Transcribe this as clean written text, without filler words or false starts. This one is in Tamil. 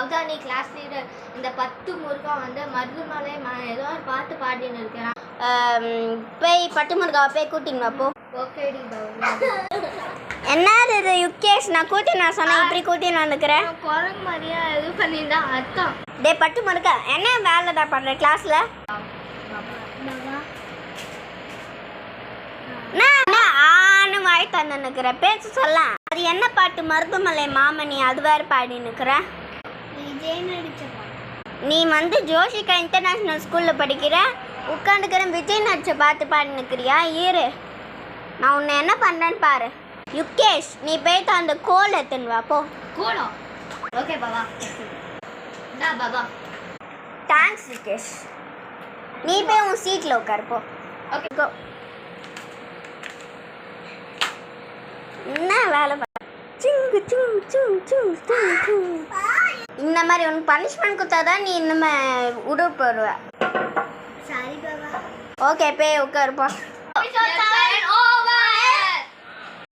பாவதா நீ கிளாஸ் லீடர். இந்த 10 முருகா வந்து மருதுமலை ஏதோ ஒரு பாட்டு பாடின்னு இருக்கிறான். போய் பட்டு முருகாவை போய் கூட்டிங்க போ. ஓகேடி பாவா. என்னது இது யுகேஷ்? நான் சொன்னேன் இப்படி கூட்டின்னு வந்துக்கிறேன். குரங்கு மாதிரியா இது பண்ணியிருந்தா அர்த்தம். டே பட்டு முருகா என்ன வேலை தான் பண்ணுறேன் கிளாஸில்? ஆனு வாய் தந்துன்னுக்குற பேச்சு சொல்ல. அது என்ன பாட்டு? மருதுமலை மாமணி அது வேறு பாடின்னுக்குற. விஜய் நடிச்ச நீ வந்து ஜோஷிகா இன்டர்நேஷ்னல் ஸ்கூலில் படிக்கிற, உட்காந்துக்கிற விஜய் நடிச்ச பாட்டு பாடினுக்கிறியா? இரு நான் உன்னை என்ன பண்ணுறேன்னு பாரு. யுகேஷ் நீ போய்ட்டு அந்த கோல் எடுத்துன்னு வா போ. கோலம்? ஓகே பாபா. டா பாபா. தேங்க்ஸ் யுகேஷ். நீ போய் உன் சீட்டில் உட்காரு போ. ஓகே கோ. என்ன வேலை சிங்கு சிங்கு சிங்கு சிங்கு சிங்கு. இந்த மாதிரி உனக்கு பனிஷ்மெண்ட் கொடுத்தாதான் நீ இன்னுமே உடு போடுவ. சாரி பாபா. ஓகே போய் உட்காருப்பா.